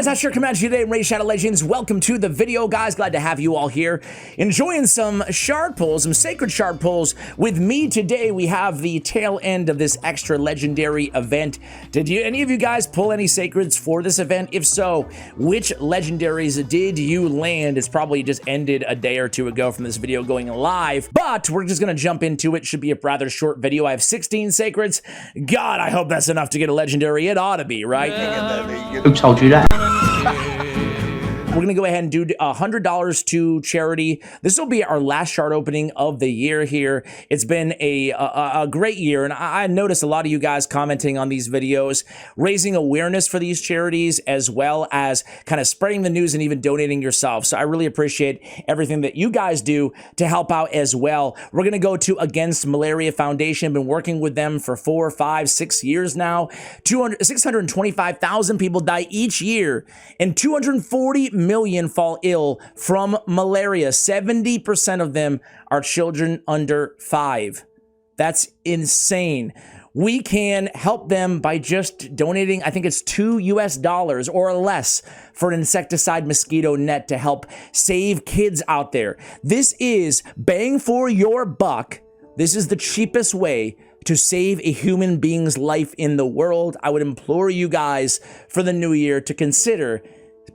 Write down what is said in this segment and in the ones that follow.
guys, Asher coming at you today, Ray Shadow Legends. Welcome to the video, guys. Glad to have you all here. Enjoying some shard pulls, some sacred shard pulls with me today. We have the tail end of this extra legendary event. Did any of you guys pull any sacreds for this event? If so, which legendaries did you land? It's probably just ended a day or two ago from this video going live, but we're just going to jump into it. Should be a rather short video. I have 16 sacreds. God, I hope that's enough to get a legendary. It ought to be, right? Who told you that? We're going to go ahead and do $100 to charity. This will be our last shard opening of the year here. It's been a great year, and I noticed a lot of you guys commenting on these videos, raising awareness for these charities, as well as kind of spreading the news and even donating yourself. So I really appreciate everything that you guys do to help out as well. We're going to go to Against Malaria Foundation. Been working with them for 4, 5, 6 years now. 625,000 people die each year, and 240 million fall ill from malaria. 70% of them are children under 5. That's insane. We can help them by just donating, I think it's $2 or less for an insecticide mosquito net to help save kids out there. This is bang for your buck. This is the cheapest way to save a human being's life in the world. I would implore you guys for the new year to consider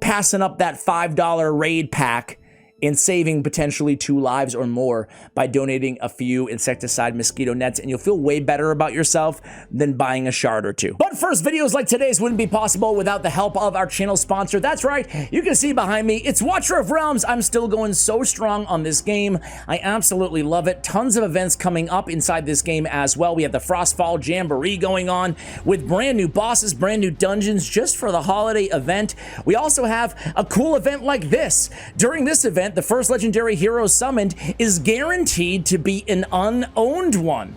passing up that $5 raid pack and saving potentially 2 lives or more by donating a few insecticide mosquito nets, and you'll feel way better about yourself than buying a shard or two. But first, videos like today's wouldn't be possible without the help of our channel sponsor. That's right, you can see behind me, it's Watcher of Realms. I'm still going so strong on this game. I absolutely love it. Tons of events coming up inside this game as well. We have the Frostfall Jamboree going on with brand new bosses, brand new dungeons just for the holiday event. We also have a cool event like this. During this event, the first legendary hero summoned is guaranteed to be an unowned one.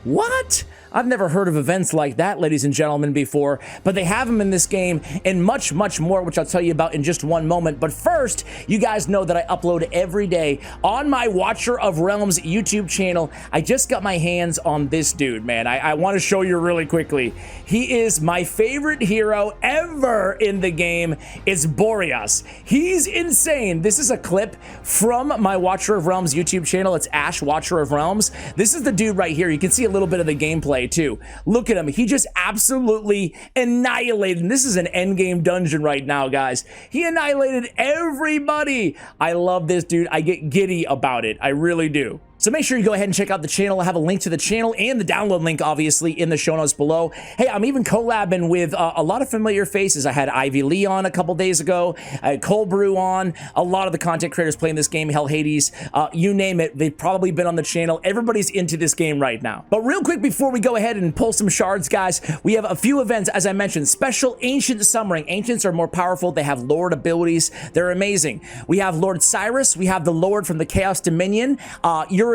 What? I've never heard of events like that, ladies and gentlemen, before, but they have them in this game and much, much more, which I'll tell you about in just one moment. But first, you guys know that I upload every day on my Watcher of Realms YouTube channel. I just got my hands on this dude, man. I want to show you really quickly. He is my favorite hero ever in the game. It's Boreas. He's insane. This is a clip from my Watcher of Realms YouTube channel. It's Ash Watcher of Realms. This is the dude right here. You can see a little bit of the gameplay too. Look at him. He just absolutely annihilated. And this is an endgame dungeon right now, guys. He annihilated everybody. I love this dude. I get giddy about it. I really do. So make sure you go ahead and check out the channel. I have a link to the channel and the download link, obviously, in the show notes below. Hey, I'm even collabing with a lot of familiar faces. I had Ivy Lee on a couple days ago. I had Cold Brew on. A lot of the content creators playing this game, Hell Hades, you name it. They've probably been on the channel. Everybody's into this game right now. But real quick, before we go ahead and pull some shards, guys, we have a few events, as I mentioned. Special Ancient Summoning. Ancients are more powerful. They have Lord abilities. They're amazing. We have Lord Cyrus. We have the Lord from the Chaos Dominion, Uridin,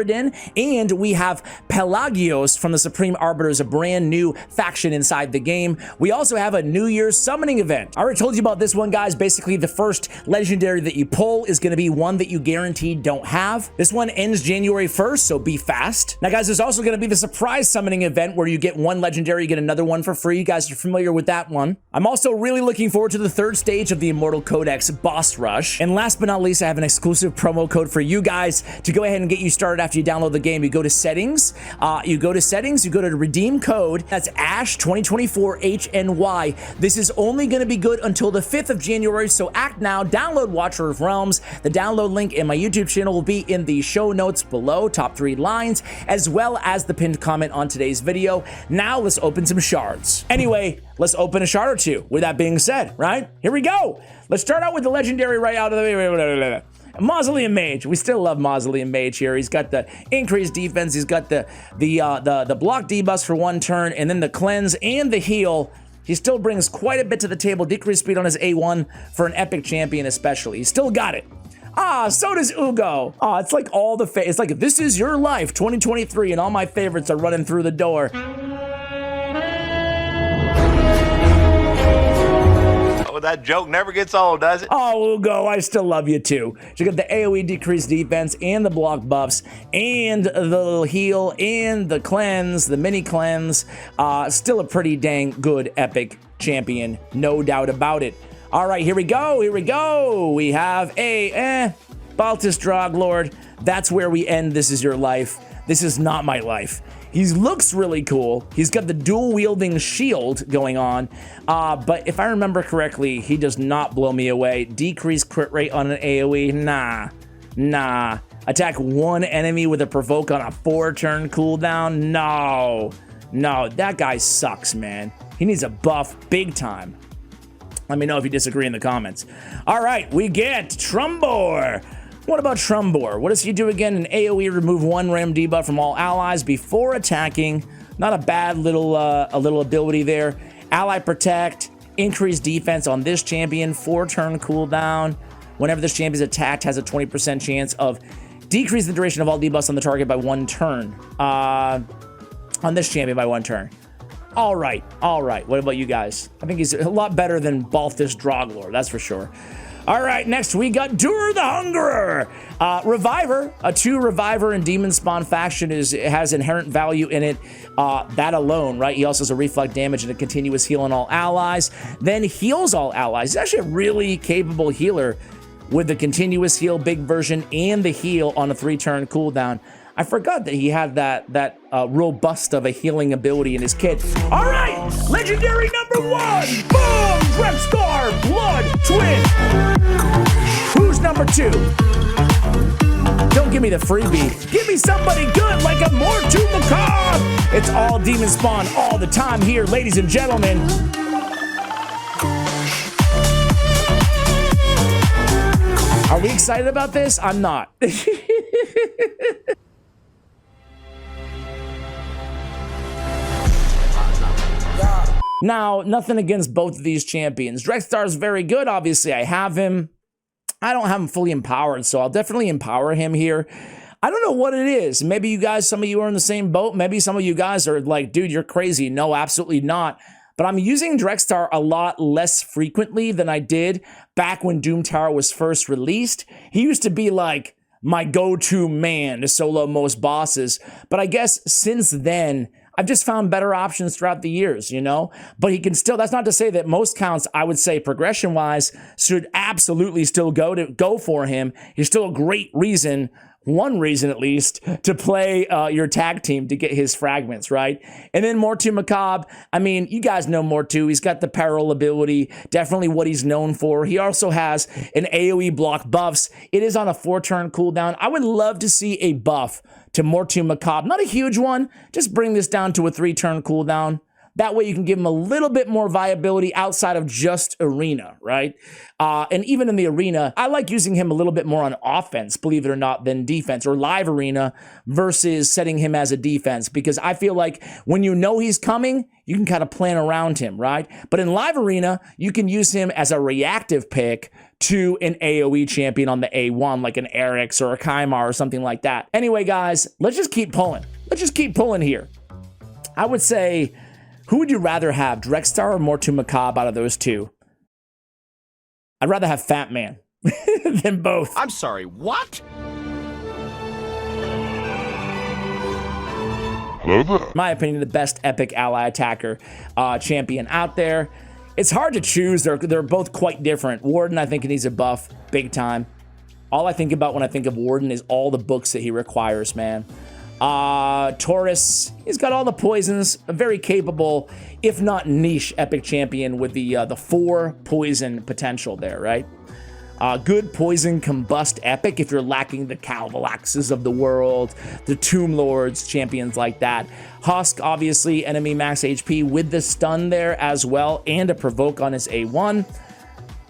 and we have Pelagios from the Supreme Arbiters, a brand new faction inside the game. We also have a New Year's summoning event. I already told you about this one, guys. Basically, the first legendary that you pull is going to be one that you guaranteed don't have. This one ends January 1st, so be fast. Now, guys, there's also going to be the surprise summoning event where you get one legendary, you get another one for free. You guys are familiar with that one. I'm also really looking forward to the third stage of the Immortal Codex Boss Rush. And last but not least, I have an exclusive promo code for you guys to go ahead and get you started after you download the game. You go to settings, you go to redeem code. That's Ash 2024 HNY. This is only going to be good until the 5th of January, so act now. Download Watcher of Realms. The download link in my YouTube channel will be in the show notes below, top 3 lines, as well as the pinned comment on today's video. Now let's open some shards. Anyway, let's open a shard or two. With that being said, right? Here we go. Let's start out with the legendary right out of the way. Mausoleum Mage. We still love Mausoleum Mage here. He's got the increased defense. He's got the block debuffs for 1 turn, and then the cleanse and the heal. He still brings quite a bit to the table. Decreased speed on his A1 for an epic champion especially. He's still got it. So does Ugo. It's like all the it's like this is your life 2023, and all my favorites are running through the door. That joke never gets old, does it? Oh, Ugo, I still love you too. You got the AoE decreased defense and the block buffs and the heal and the cleanse, the mini cleanse. Still a pretty dang good epic champion, no doubt about it. All right, here we go. Here we go. We have a Baltus Droglord. That's where we end This Is Your Life. This is not my life. He looks really cool. He's got the dual wielding shield going on. But if I remember correctly, he does not blow me away. Decreased crit rate on an AoE. Nah. Attack one enemy with a provoke on a 4-turn cooldown. No, that guy sucks, man. He needs a buff big time. Let me know if you disagree in the comments. All right, we get Trumbor. What about Trumbor? What does he do again? An AoE, remove one random debuff from all allies before attacking. Not a bad little ability there. Ally protect, increase defense on this champion, 4-turn cooldown. Whenever this champion is attacked, has a 20% chance of decreasing the duration of all debuffs on the target by 1 turn. On this champion by 1 turn. All right. What about you guys? I think he's a lot better than Balthus Droglord, that's for sure. All right, next we got Dur the Hungerer. Reviver, a 2 Reviver and Demon Spawn faction has inherent value in it. That alone, right? He also has a reflect damage and a continuous heal on all allies. Then heals all allies. He's actually a really capable healer with the continuous heal big version and the heal on a 3-turn cooldown. I forgot that he had that robust of a healing ability in his kit. All right, legendary number 1. Boom! Drepstar Blood Twin. Who's number 2? Don't give me the freebie. Give me somebody good like a Mortu Macabre. It's all Demon Spawn all the time here, ladies and gentlemen. Are we excited about this? I'm not. Now, nothing against both of these champions. Drexstar is very good, obviously. I have him. I don't have him fully empowered, so I'll definitely empower him here. I don't know what it is. Maybe you guys, some of you are in the same boat. Maybe some of you guys are like, dude, you're crazy. No, absolutely not. But I'm using Drexstar a lot less frequently than I did back when Doom Tower was first released. He used to be like my go-to man to solo most bosses. But I guess since then, I've just found better options throughout the years, you know? But he can still, that's not to say that most counts, I would say progression-wise, should absolutely still go for him. He's still a great reason, one reason at least, to play your tag team to get his fragments, right? And then Mortu Macabre, I mean, you guys know Mortu. He's got the peril ability, definitely what he's known for. He also has an AoE block buffs. It is on a 4-turn cooldown. I would love to see a buff to Mortu Macabre. Not a huge one. Just bring this down to a 3-turn cooldown. That way you can give him a little bit more viability outside of just arena, right? And even in the arena, I like using him a little bit more on offense, believe it or not, than defense, or live arena versus setting him as a defense, because I feel like when you know he's coming, you can kind of plan around him, right? But in live arena, you can use him as a reactive pick to an AoE champion on the A1, like an Erix or a Kaimar or something like that. Anyway, guys, let's just keep pulling. Let's just keep pulling here. I would say, who would you rather have, Drexstar or Mortu Macabre out of those two? I'd rather have Fat Man than both. I'm sorry, what? Hello there. My opinion, the best epic ally attacker champion out there. It's hard to choose. They're both quite different. Warden, I think, needs a buff big time. All I think about when I think of Warden is all the books that he requires, man. Taurus, he's got all the poisons, a very capable, if not niche, epic champion with the 4 poison potential there, right? Good poison combust epic if you're lacking the Calvalaxes of the world, the Tomb Lords, champions like that. Husk, obviously, enemy max HP with the stun there as well, and a provoke on his A1.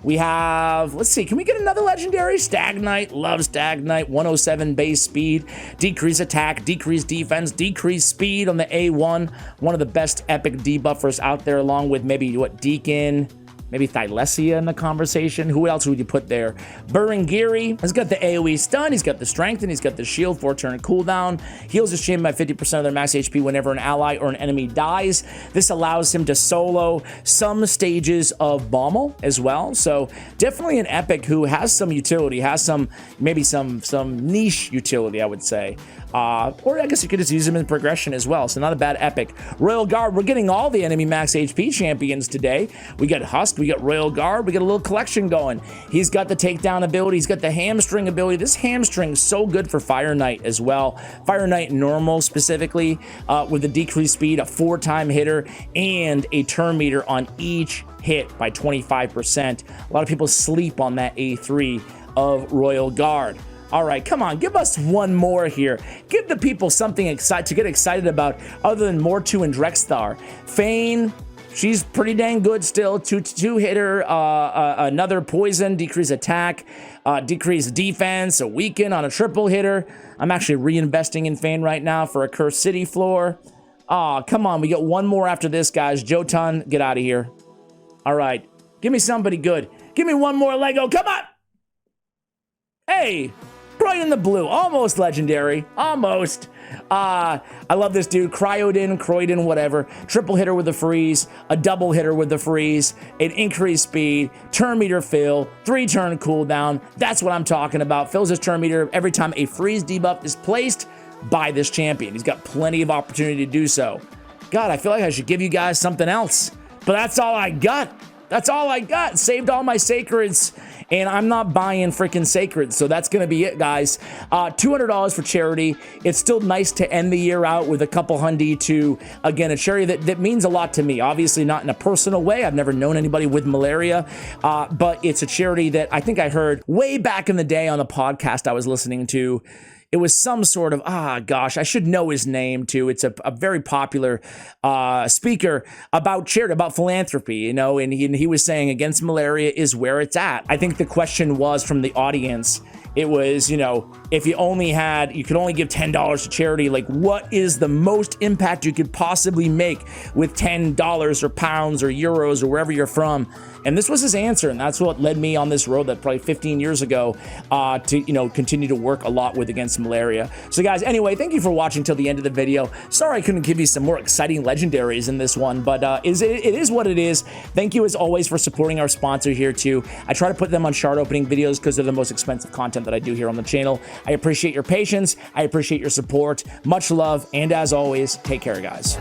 We have, let's see, can we get another legendary? Stag Knight, love Stag Knight, 107 base speed, decrease attack, decrease defense, decrease speed on the A1. One of the best epic debuffers out there, along with maybe, what, Deacon, maybe Thylesia in the conversation. Who else would you put there? Burengiri has got the AoE stun, he's got the strength, and he's got the shield, 4-turn cooldown. Heals his champion by 50% of their max HP whenever an ally or an enemy dies. This allows him to solo some stages of Bommel as well. So definitely an epic who has some utility, has some, maybe some niche utility, I would say. Or I guess you could just use him in progression as well. So not a bad epic. Royal Guard, we're getting all the enemy max HP champions today. We got Husk, we got Royal Guard. We got a little collection going. He's got the takedown ability. He's got the hamstring ability. This hamstring is so good for Fire Knight as well. Fire Knight normal specifically with the decreased speed, a 4-time hitter, and a turn meter on each hit by 25%. A lot of people sleep on that A3 of Royal Guard. All right, come on, give us one more here. Give the people something to get excited about other than Mortu and Drexthar. Fane, she's pretty dang good still. Two hitter, another poison, decrease attack, decrease defense, a weaken on a triple hitter. I'm actually reinvesting in Fane right now for a Cursed City floor. Oh, come on, we got one more after this, guys. Jotun, get out of here. All right, give me somebody good. Give me one more Lego, come on. Hey, bright in the blue, almost legendary, almost. I love this dude, Croydon, whatever. Triple hitter with the freeze, a double hitter with the freeze, an increased speed, turn meter fill, 3-turn cooldown. That's what I'm talking about. Fills his turn meter every time a freeze debuff is placed by this champion. He's got plenty of opportunity to do so. God, I feel like I should give you guys something else, but that's all I got. That's all I got. Saved all my sacreds, and I'm not buying freaking sacreds, so that's going to be it, guys. $200 for charity. It's still nice to end the year out with a couple hundy to, again, a charity that means a lot to me. Obviously not in a personal way. I've never known anybody with malaria, but it's a charity that I think I heard way back in the day on a podcast I was listening to. It was some sort of, gosh, I should know his name too. It's a very popular speaker about charity, about philanthropy, you know, and he was saying against malaria is where it's at. I think the question was from the audience, it was, you know, if you could only give $10 to charity, like what is the most impact you could possibly make with $10 or pounds or euros or wherever you're from? And this was his answer, and that's what led me on this road that probably 15 years ago to, you know, continue to work a lot with against malaria. So guys, anyway, thank you for watching till the end of the video. Sorry I couldn't give you some more exciting legendaries in this one, but it is what it is. Thank you as always for supporting our sponsor here too. I try to put them on shard opening videos because they're the most expensive content that I do here on the channel. I appreciate your patience. I appreciate your support. Much love, and as always, take care, guys.